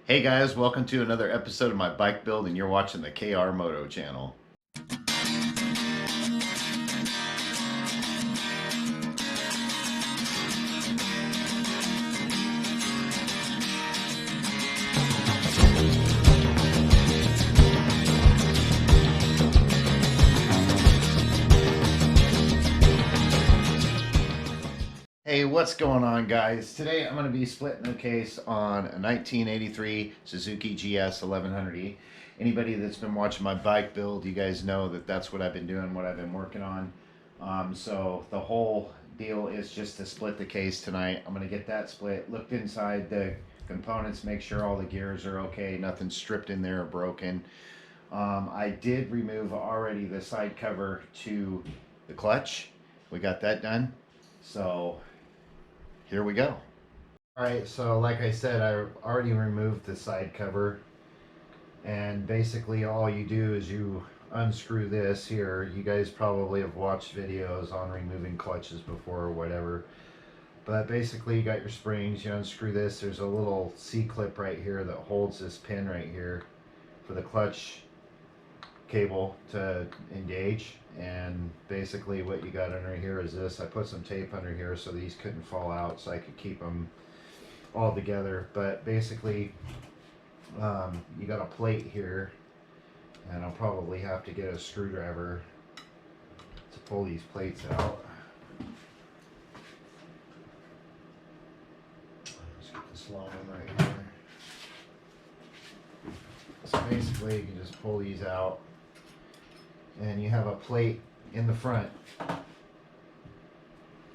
Hey guys, welcome to another episode of my bike build, and you're watching the KR Moto channel. Hey, what's going on, guys? Today I'm going to be splitting the case on a 1983 Suzuki GS1100E. Anybody that's been watching my bike build, you guys know that that's what I've been doing, what I've been working on. So the whole deal is just to split the case tonight. I'm going to get that split, looked inside the components, make sure all the gears are okay, nothing stripped in there or broken. I did remove already the side cover to the clutch. We got that done. So here we go. Alright, so like I said, I already removed the side cover, and basically all you do is you unscrew this here. You guys probably have watched videos on removing clutches before or whatever, but basically you got your springs, you unscrew this. There's a little C-clip right here that holds this pin right here for the clutch cable to engage, and basically what you got under here is this. I put some tape under here so these couldn't fall out, so I could keep them all together. But basically you got a plate here, and I'll probably have to get a screwdriver to pull these plates out. Let's get this long one right here. So basically you can just pull these out, and you have a plate in the front.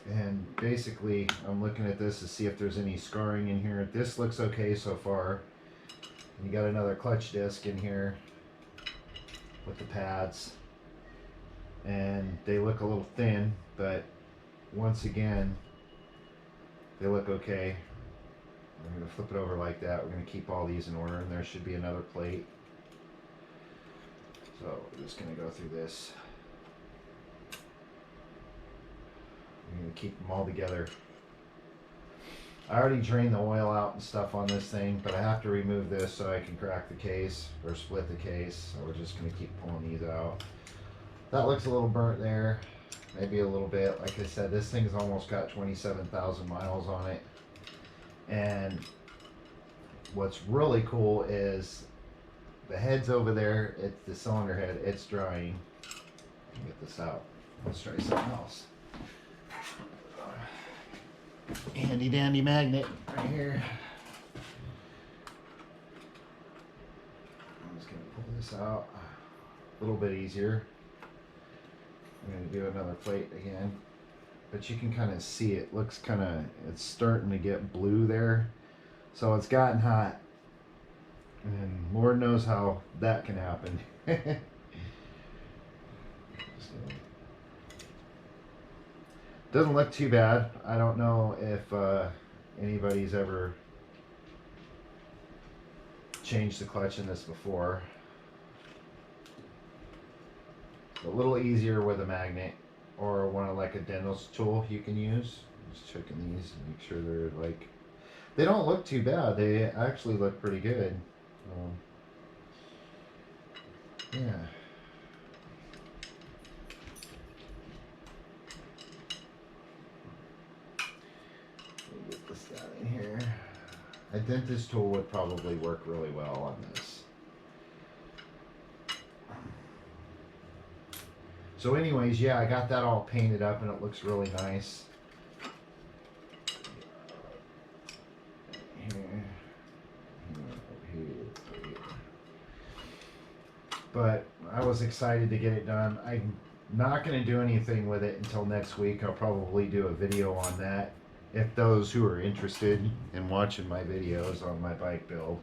And basically I'm looking at this to see if there's any scarring in here. This looks okay so far. And you got another clutch disc in here with the pads, and they look a little thin, but once again they look okay. I'm going to flip it over like that. We're going to keep all these in order, and there should be another plate. So we're just going to go through this. I'm going to keep them all together. I already drained the oil out and stuff on this thing, but I have to remove this so I can crack the case or split the case. So we're just going to keep pulling these out. That looks a little burnt there, maybe a little bit. Like I said, this thing's almost got 27,000 miles on it. And what's really cool is the head's over there. It's the cylinder head. It's drying. Get this out. Let's try something else. Handy dandy magnet right here. I'm just gonna pull this out a little bit easier. I'm gonna do another plate again, but you can kind of see it looks it's starting to get blue there, so it's gotten hot, and Lord knows how that can happen. Doesn't look too bad. I don't know if anybody's ever changed the clutch in this before. It's a little easier with a magnet or one of like a Dental's tool you can use. Just checking these and make sure they're like, they don't look too bad. They actually look pretty good. Yeah. Get this down in here. A dentist tool would probably work really well on this. So anyways, yeah, I got that all painted up and it looks really nice. But I was excited to get it done. I'm not going to do anything with it until next week. I'll probably do a video on that. If those who are interested in watching my videos on my bike build,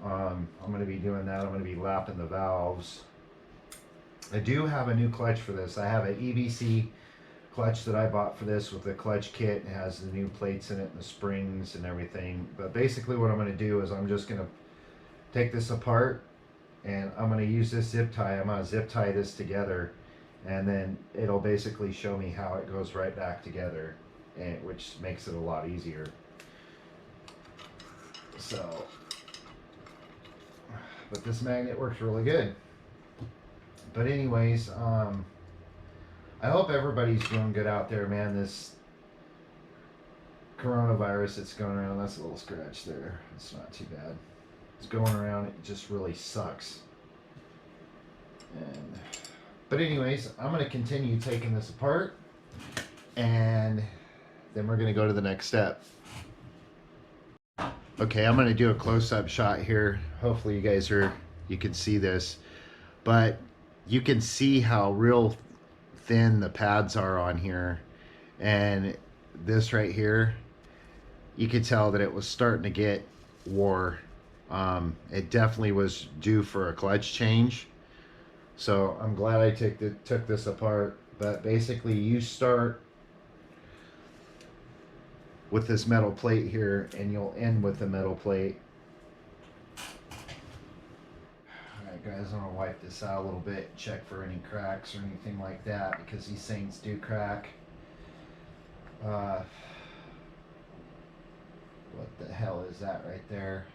I'm going to be doing that. I'm going to be lapping the valves. I do have a new clutch for this. I have an EBC clutch that I bought for this with the clutch kit. It has the new plates in it and the springs and everything. But basically what I'm going to do is I'm just going to take this apart, and I'm going to use this zip tie. I'm going to zip tie this together, and then it'll basically show me how it goes right back together, which makes it a lot easier. So but this magnet works really good. But anyways, I hope everybody's doing good out there, man. This coronavirus that's going around, that's a little scratch there. It's not too bad. It's going around, it just really sucks. But anyways, I'm going to continue taking this apart, and then we're going to go to the next step. Okay, I'm going to do a close-up shot here. Hopefully you can see this, but you can see how real thin the pads are on here, and this right here, you could tell that it was starting to get wore. It definitely was due for a clutch change. So I'm glad I took this apart. But basically, you start with this metal plate here, and you'll end with the metal plate. Alright guys, I'm going to wipe this out a little bit, check for any cracks or anything like that, because these things do crack. What the hell is that right there?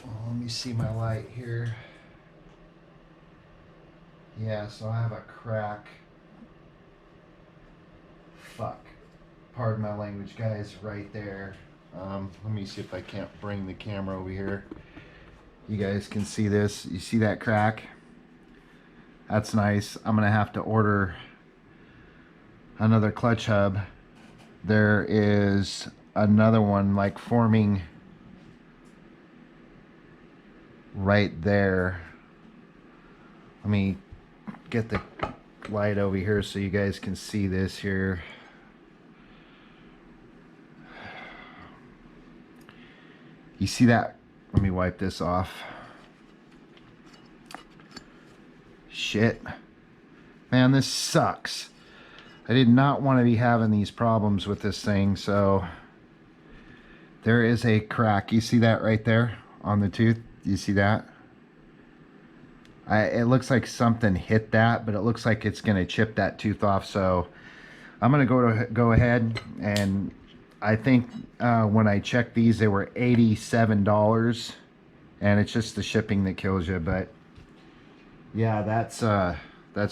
Well, let me see my light here. Yeah, so I have a crack. Fuck. Pardon my language, guys, right there. Let me see if I can't bring the camera over here. You guys can see this. You see that crack? That's nice. I'm gonna have to order another clutch hub. There is another one like forming right there. Let me get the light over here so you guys can see this here. You see that? Let me wipe this off. Shit. Man, this sucks. I did not want to be having these problems with this thing, so there is a crack. You see that right there on the tooth? You see that? It looks like something hit that, but it looks like it's going to chip that tooth off. So I'm going to go ahead, and I think when I checked these, they were $87, and it's just the shipping that kills you. But yeah, that's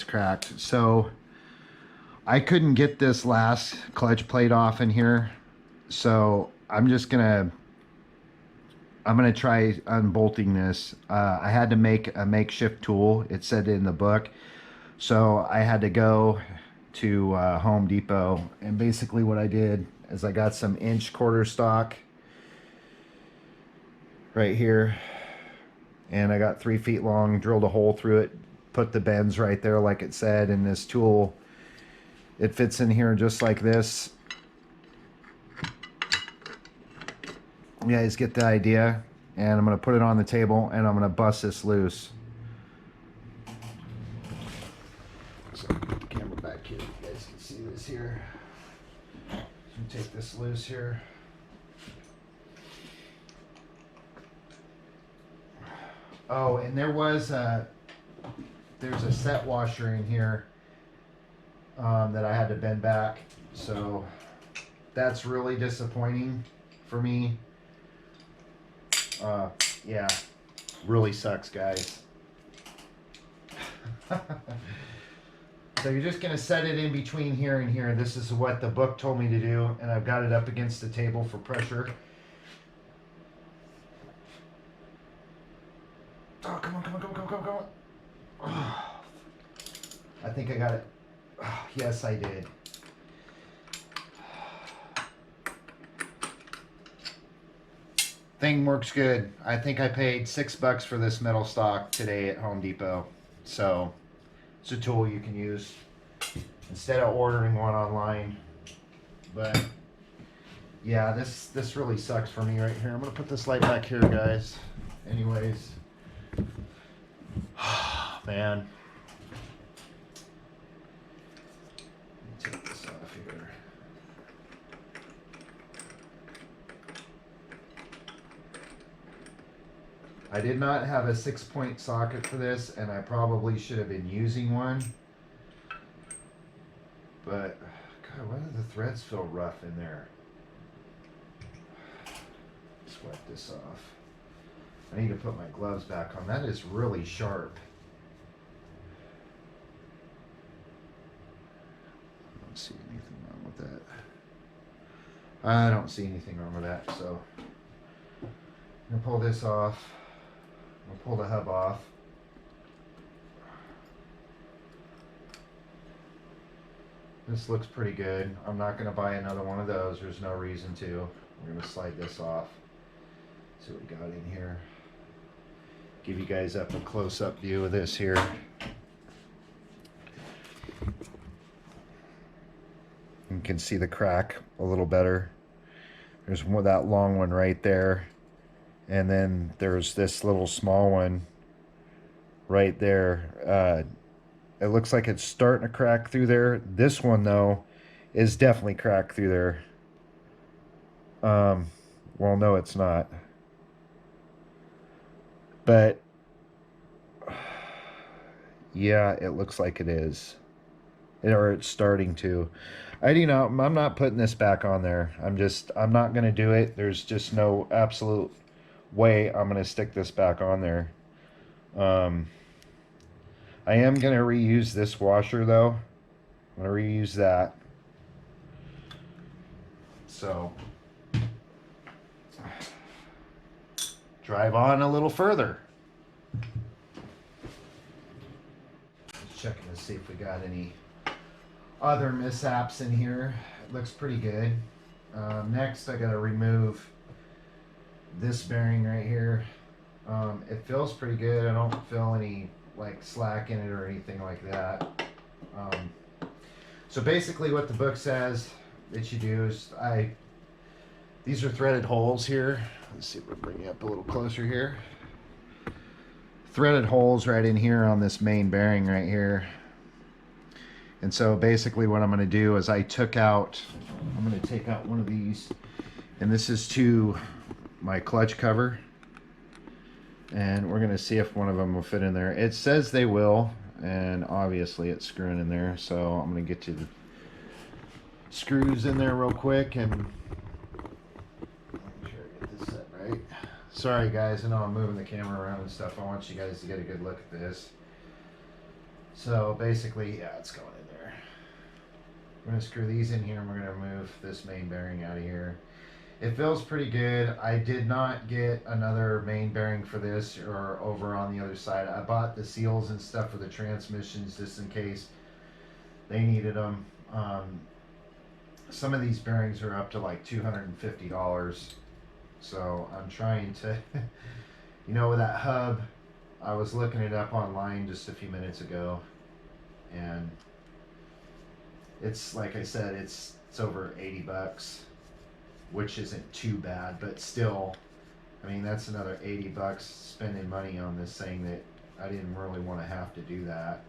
cracked. So I couldn't get this last clutch plate off in here, so I'm gonna try unbolting this. I had to make a makeshift tool. It said in the book, so I had to go to Home Depot, and basically what I did is I got some inch quarter stock right here, and I got 3 feet long, drilled a hole through it, put the bends right there like it said, and this tool, it fits in here just like this. You guys get the idea. And I'm going to put it on the table, and I'm going to bust this loose. So put the camera back here. You guys can see this here. So take this loose here. Oh, and there's a set washer in here that I had to bend back. So that's really disappointing for me. Yeah, really sucks, guys. So you're just gonna set it in between here and here. This is what the book told me to do, and I've got it up against the table for pressure. Oh, come on, come on, come on, come on, come on, come on. Oh, I think I got it. Oh, yes, I did. Thing works good. I think I paid $6 for this metal stock today at Home Depot. So it's a tool you can use instead of ordering one online. But yeah, this really sucks for me right here. I'm gonna put this light back here, guys. Anyways, man. Let me take this off here. I did not have a 6-point socket for this, and I probably should have been using one. But, God, why do the threads feel rough in there? Let's wipe this off. I need to put my gloves back on. That is really sharp. I don't see anything wrong with that. I don't see anything wrong with that, so I'm going to pull this off. I'll pull the hub off. This looks pretty good. I'm not going to buy another one of those. There's no reason to. We're going to slide this off. See what we got in here. Give you guys up a close-up view of this here. You can see the crack a little better. There's more that long one right there. And then there's this little small one right there. It looks like it's starting to crack through there. This one, though, is definitely cracked through there. Well, no, it's not. But, yeah, it looks like it is. Or it's starting to. I'm not putting this back on there. I'm not going to do it. There's just no absolute way I'm going to stick this back on there. I am going to reuse this washer, though. I'm going to reuse that. So, drive on a little further. Just checking to see if we got any other mishaps in here. It looks pretty good. Next, I got to remove this bearing right here. It feels pretty good. I don't feel any like slack in it or anything like that. So basically what the book says that you do is these are threaded holes here. Let's see if we'll bring you up a little closer here. Threaded holes right in here on this main bearing right here. And so basically what I'm going to do is I'm going to take out one of these, and this is to my clutch cover. And we're going to see if one of them will fit in there. It says they will, and obviously it's screwing in there. So I'm going to get to the screws in there real quick and make sure I get this set right. Sorry guys, I know I'm moving the camera around and stuff. I want you guys to get a good look at this. So basically, yeah, it's going in there. We're going to screw these in here, and we're going to remove this main bearing out of here. It feels pretty good. I did not get another main bearing for this or over on the other side. I bought the seals and stuff for the transmissions just in case they needed them. Some of these bearings are up to like $250. So I'm trying to, with that hub, I was looking it up online just a few minutes ago, and it's like I said, it's over 80 bucks. Which isn't too bad, but still, I mean, that's another 80 bucks spending money on this thing that I didn't really want to have to do that.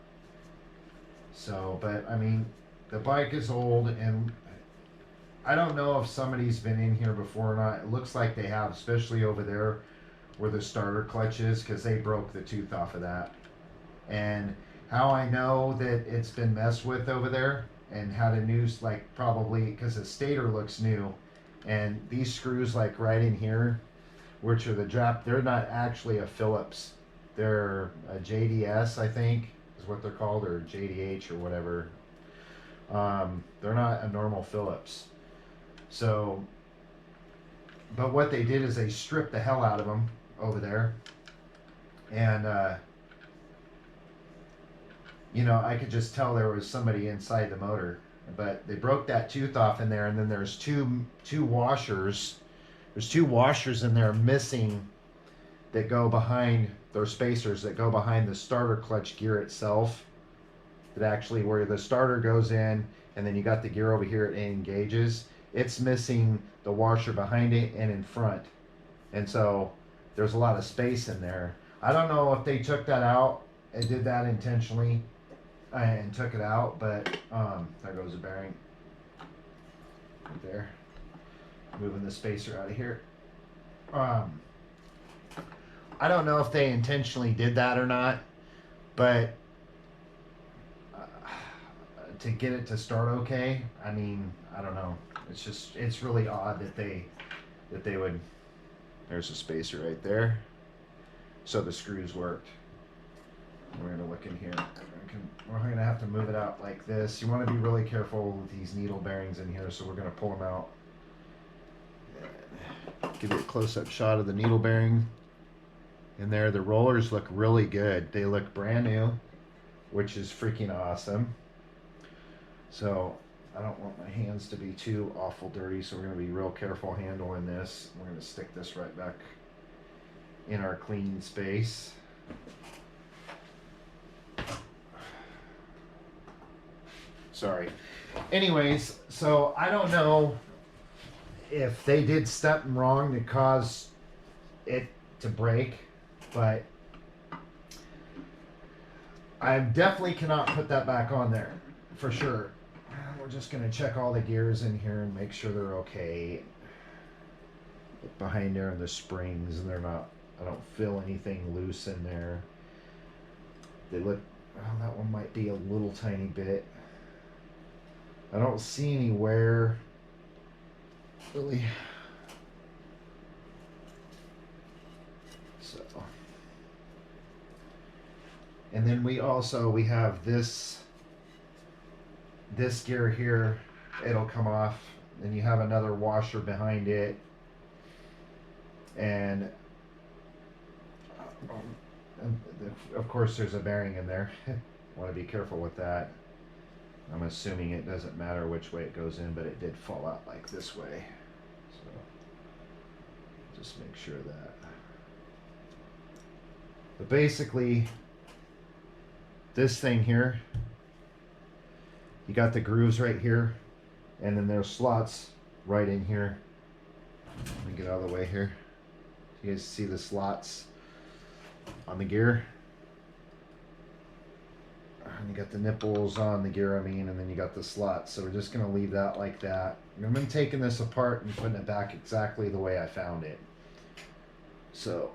So, but I mean, the bike is old, and I don't know if somebody's been in here before or not. It looks like they have, especially over there where the starter clutch is, because they broke the tooth off of that. And how I know that it's been messed with over there and how to probably, because the stator looks new. And these screws, like right in here, which are they're not actually a Phillips. They're a JDS, I think, is what they're called, or JDH or whatever. They're not a normal Phillips. So, but what they did is they stripped the hell out of them over there. And, I could just tell there was somebody inside the motor. But they broke that tooth off in there, and then there's two washers. There's two washers in there missing that go behind, those spacers that go behind the starter clutch gear itself. That actually, where the starter goes in, and then you got the gear over here, it engages. It's missing the washer behind it and in front. And so there's a lot of space in there. I don't know if they took that out and did that intentionally and took it out, but there goes the bearing right there. Moving the spacer out of here. I don't know if they intentionally did that or not, but to get it to start okay, I mean, I don't know. It's really odd that they would. There's a spacer right there. so the screws worked. We're going to look in here. We're going to have to move it out like this. You want to be really careful with these needle bearings in here, so we're going to pull them out. Give you a close-up shot of the needle bearing in there. The rollers look really good. They look brand new, which is freaking awesome. So I don't want my hands to be too awful dirty, so we're going to be real careful handling this. We're going to stick this right back in our cleaning space. Sorry. Anyways, so I don't know if they did something wrong to cause it to break, but I definitely cannot put that back on there for sure. We're just going to check all the gears in here and make sure they're okay. Look behind there in the springs, and they're not, I don't feel anything loose in there. They look, oh, that one might be a little tiny bit. I don't see any wear really. So, and then we have this gear here. It'll come off, and you have another washer behind it, and of course there's a bearing in there. Want to be careful with that. I'm assuming it doesn't matter which way it goes in, but it did fall out like this way. So just make sure of that. But basically, this thing here, you got the grooves right here, and then there's slots right in here. Let me get out of the way here. You guys see the slots on the gear? And you got the nipples on the gear, and then you got the slots. So we're just going to leave that like that. I'm going to be taking this apart and putting it back exactly the way I found it. So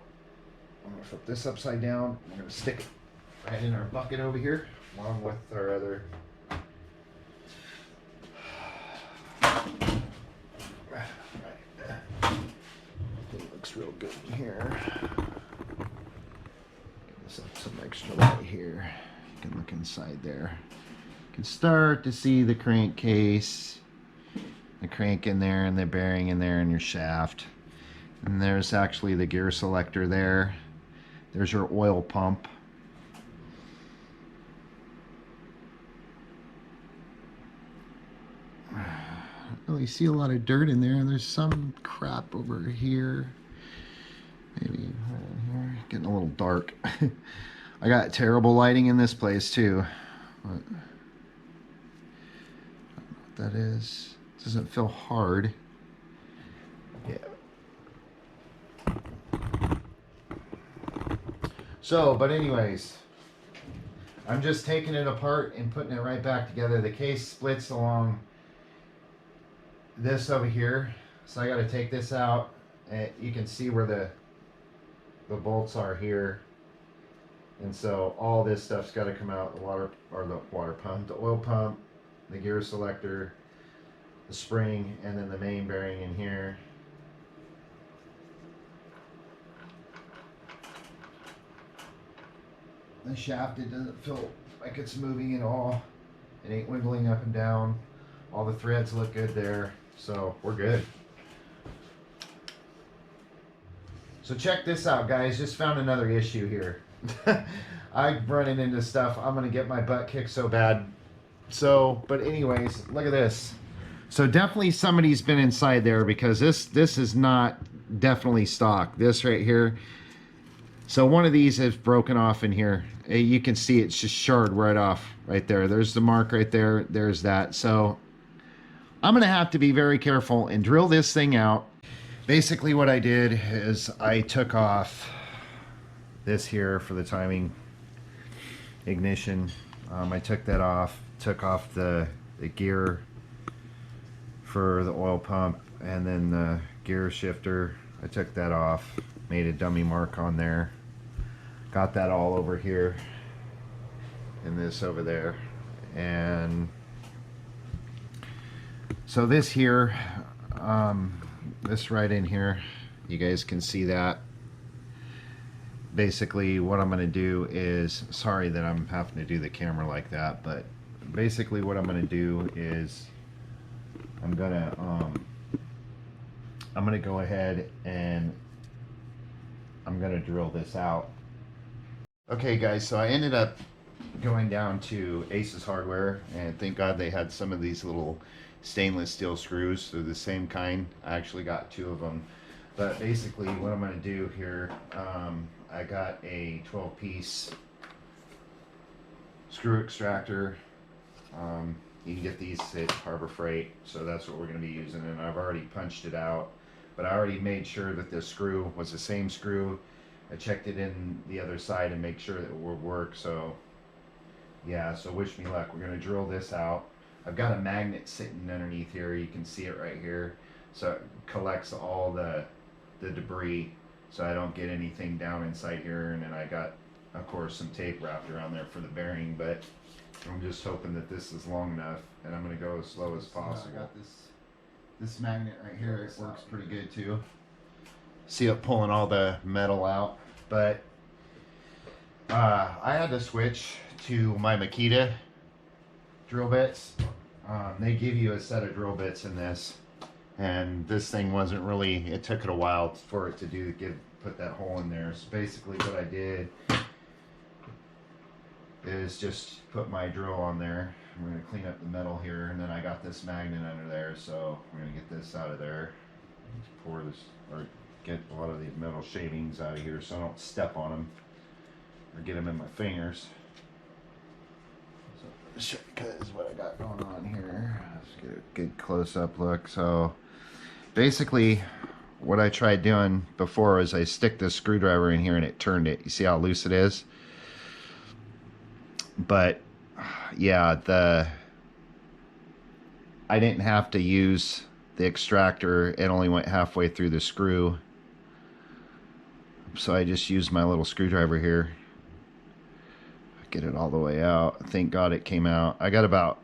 I'm going to flip this upside down. We're going to stick it right in our bucket over here, along with our other. It looks real good in here. Get this up some extra light here. You can look inside there. You can start to see the crankcase, the crank in there, and the bearing in there, and your shaft. And there's actually the gear selector there. There's your oil pump. I don't really see a lot of dirt in there, and there's some crap over here. Maybe right in here. Getting a little dark. I got terrible lighting in this place too. But I don't know what that is. It doesn't feel hard. Yeah. So, but anyways, I'm just taking it apart and putting it right back together. The case splits along this over here, so I got to take this out. You can see where the bolts are here, and so all this stuff's got to come out. The water pump, the oil pump, the gear selector, the spring, and then the main bearing in here. The shaft, it doesn't feel like it's moving at all. It ain't wiggling up and down. All the threads look good there, so we're good. So check this out, guys. Just found another issue here. I'm running into stuff. I'm gonna get my butt kicked so bad. So, but anyways, look at this. So definitely somebody's been inside there, because this is not definitely stock. This right here. So one of these is broken off in here. You can see it's just charred right off right there. There's the mark right there. There's that. So I'm going to have to be very careful and drill this thing out. Basically what I did is I took off this here for the timing ignition. I took that off. Took off the gear for the oil pump, and then the gear shifter. I took that off. Made a dummy mark on there. Got that all over here, and this over there. And so this here, this right in here, you guys can see that. basically what I'm going to do is, sorry that I'm having to do the camera like that, but basically what I'm going to do is I'm going to go ahead and I'm going to drill this out. Okay guys, so I ended up going down to Ace's Hardware, and thank God they had some of these little stainless steel screws. They're the same kind. I actually got 2 of them. But basically what I'm going to do here, I got a 12-piece screw extractor. You can get these at Harbor Freight, so that's what we're going to be using, and I've already punched it out. But I already made sure that this screw was the same screw. I checked it in the other side and make sure that it would work. So yeah, so wish me luck. We're going to drill this out. I've got a magnet sitting underneath here. You can see it right here. So it collects all the debris so I don't get anything down inside here. And then I got, of course, some tape wrapped around there for the bearing, but I'm just hoping that this is long enough, and I'm going to go as slow as possible. I got this magnet right here. It works pretty good too. See it pulling all the metal out, but I had to switch to my Makita drill bits. They give you a set of drill bits in this, and this thing wasn't really, it took it a while for it to put that hole in there. So basically what I did is just put my drill on there. I'm going to clean up the metal here, and then I got this magnet under there, so I'm going to get this out of there. Pour this, or get a lot of these metal shavings out of here so I don't step on them or get them in my fingers. So let's show you guys what I got going on here. Let's get a good close-up look. So basically what I tried doing before is I stick this screwdriver in here and it turned it. You see how loose it is? But yeah, I didn't have to use the extractor. It only went halfway through the screw, so I just used my little screwdriver here. Get it all the way out. Thank God it came out. I got about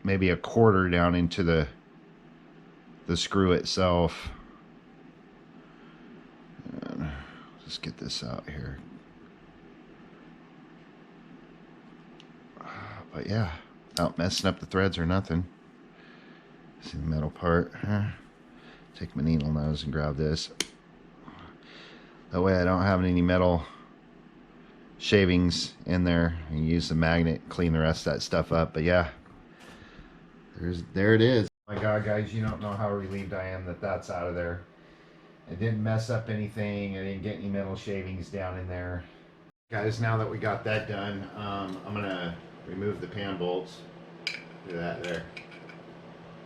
maybe a quarter down into the screw itself. And let's get this out here. But yeah, without messing up the threads or nothing. See the metal part. Take my needle nose and grab this. That way I don't have any metal shavings in there, and use the magnet, clean the rest of that stuff up. But yeah, there it is. Oh my God, guys, you don't know how relieved I am that that's out of there. It didn't mess up anything. I didn't get any metal shavings down in there. Guys, now that we got that done, I'm gonna remove the pan bolts. Do that there.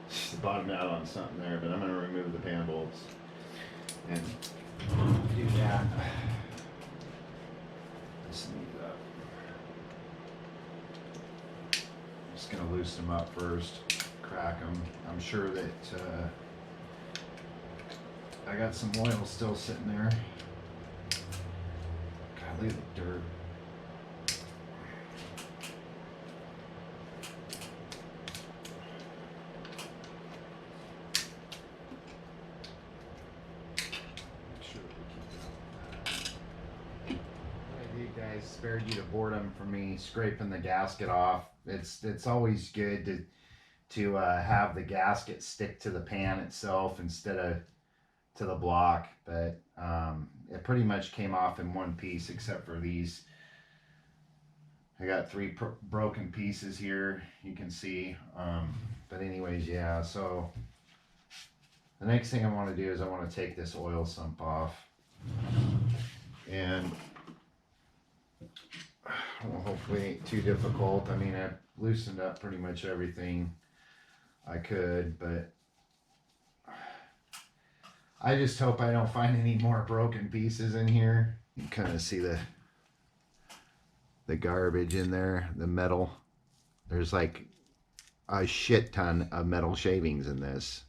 Just bottom out on something there, but I'm gonna remove the pan bolts and do that. Just gonna loosen them up first, crack them. I'm sure that I got some oil still sitting there. God, look at the dirt. Guys, spared you the boredom for me scraping the gasket off. It's always good to have the gasket stick to the pan itself instead of to the block, but it pretty much came off in one piece except for these. I got 3 broken pieces here, you can see, but anyways, yeah, so the next thing I want to do is I want to take this oil sump off, and well, hopefully it ain't too difficult. I mean, I've loosened up pretty much everything I could, but I just hope I don't find any more broken pieces in here. You can kind of see the garbage in there, the metal. There's like a shit ton of metal shavings in this.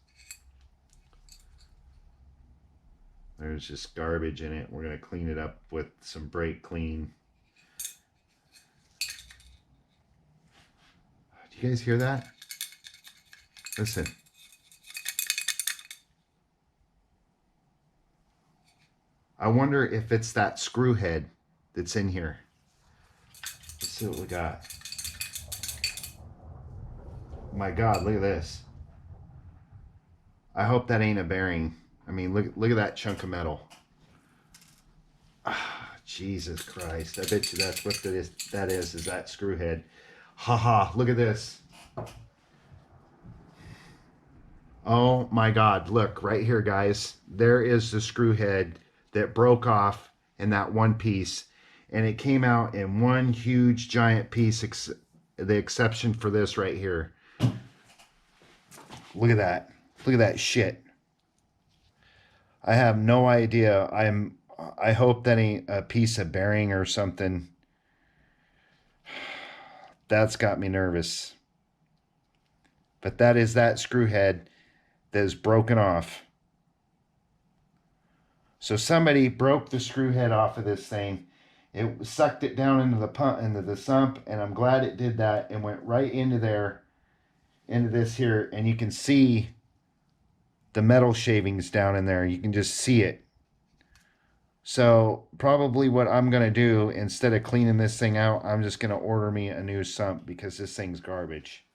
There's just garbage in it. We're going to clean it up with some brake clean. Do you guys hear that? Listen. I wonder if it's that screw head that's in here. Let's see what we got. My God, look at this. I hope that ain't a bearing. I mean, look at that chunk of metal. Ah, Jesus Christ. I bet you that's what that is that screw head. Haha, look at this. Oh my God, look right here, guys. There is the screw head that broke off in that one piece. And it came out in one huge giant piece, the exception for this right here. Look at that. Look at that shit. I have no idea. I hope that ain't a piece of bearing or something. That's got me nervous. But that is that screw head that is broken off. So somebody broke the screw head off of this thing. It sucked it down into the pump, into the sump, and I'm glad it did that and went right into there, into this here, and you can see the metal shavings down in there. You can just see it. So probably what I'm going to do, instead of cleaning this thing out, I'm just going to order me a new sump because this thing's garbage.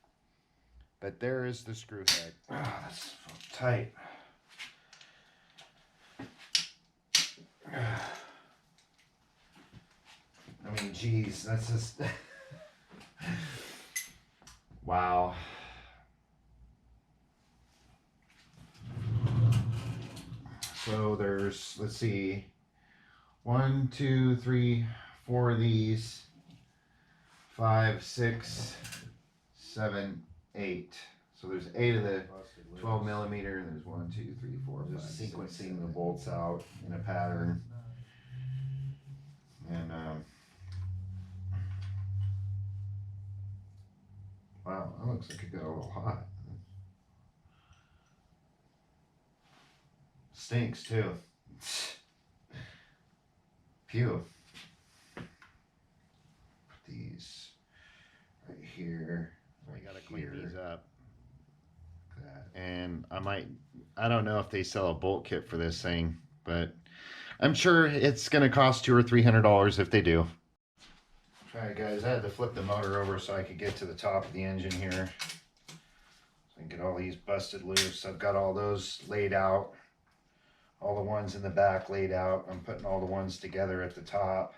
But there is the screw head. Oh, that's tight. I mean, geez, that's just... Wow. So there's, let's see, 1, 2, 3, 4 of these, 5, 6, 7, 8. So there's 8 of the 12 millimeter, and there's 1, 2, 3, 4, 5, just sequencing the bolts out in a pattern. And wow, that looks like it got a little hot. Stinks too. Phew. Put these right here. Right, gotta clean these up. And I don't know if they sell a bolt kit for this thing, but I'm sure it's gonna cost $200 or $300 if they do. Alright guys, I had to flip the motor over so I could get to the top of the engine here. So I can get all these busted loose. I've got all those laid out. All the ones in the back laid out. I'm putting all the ones together at the top.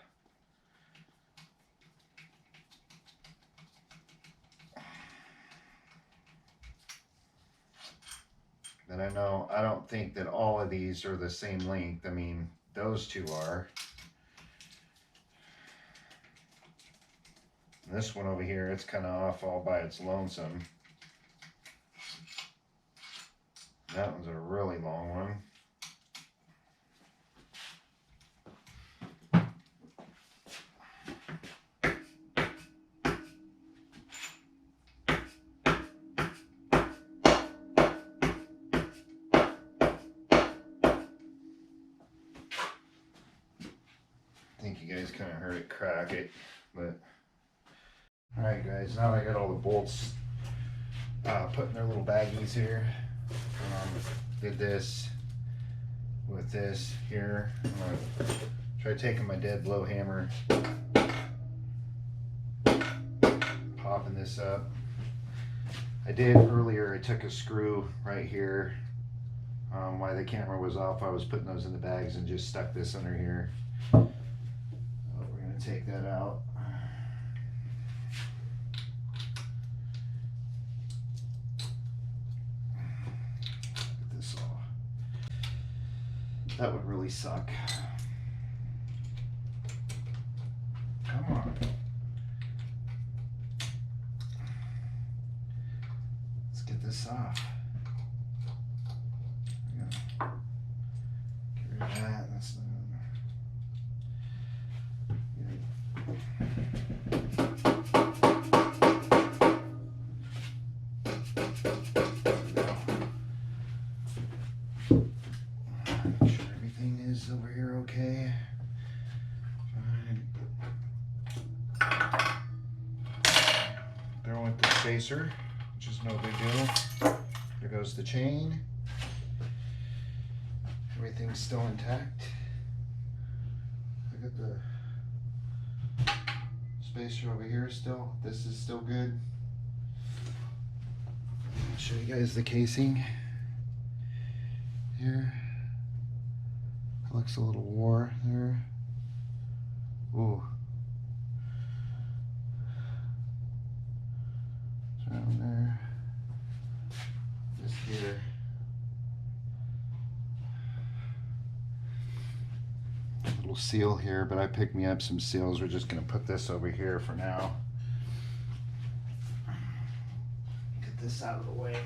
And I don't think that all of these are the same length. I mean, those two are. This one over here, it's kind of off all by its lonesome. That one's a really long one. I think you guys kind of heard it crack it, but alright guys, now that I got all the bolts put in their little baggies here. Did this with this here. I'm gonna try taking my dead blow hammer, popping this up. I did earlier, I took a screw right here. While the camera was off, I was putting those in the bags and just stuck this under here. So we're gonna take that out. Get this off. That would really suck. Come on. Let's get this off. There we go. Get rid of that. That's not... Make sure everything is over here okay. Fine. There went the spacer, which is no big deal. There goes the chain. Everything's still intact. Look at the spacer over here still. This is still good. I'll show you guys the casing here. Looks a little wore there. Ooh. It's around there. This here. Little seal here, but I picked me up some seals. We're just gonna put this over here for now. Get this out of the way.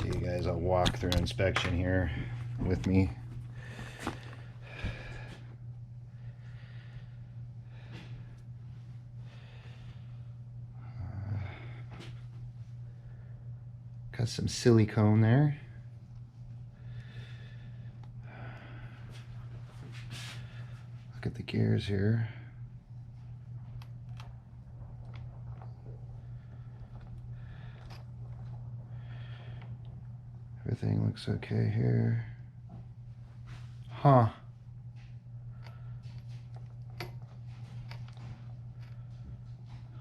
You guys, I'll walk through inspection here with me. Got some silicone there. Look at the gears here. Everything looks okay here. Huh.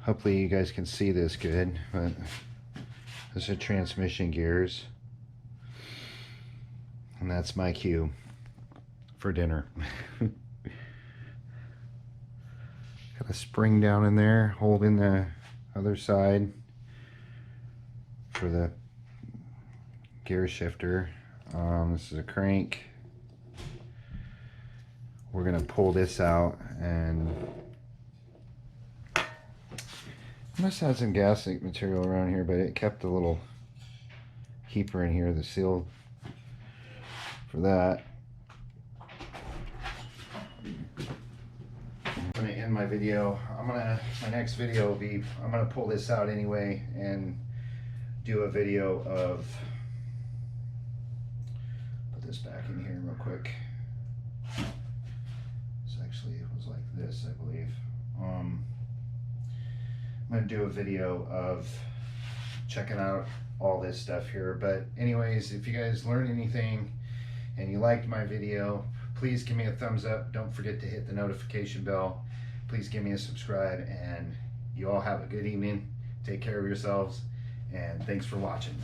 Hopefully you guys can see this good, but this is transmission gears. And that's my cue for dinner. Got a spring down in there holding the other side for the gear shifter. This is a crank. We're gonna pull this out, and I must have some gas leak material around here, but it kept a little keeper in here, the seal for that. I'm gonna end my video. My next video will be, I'm gonna pull this out anyway and do a video of, this back in here real quick. It was like this, I believe. I'm gonna do a video of checking out all this stuff here. But anyways, if you guys learned anything and you liked my video, please give me a thumbs up. Don't forget to hit the notification bell. Please give me a subscribe, and you all have a good evening. Take care of yourselves, and thanks for watching.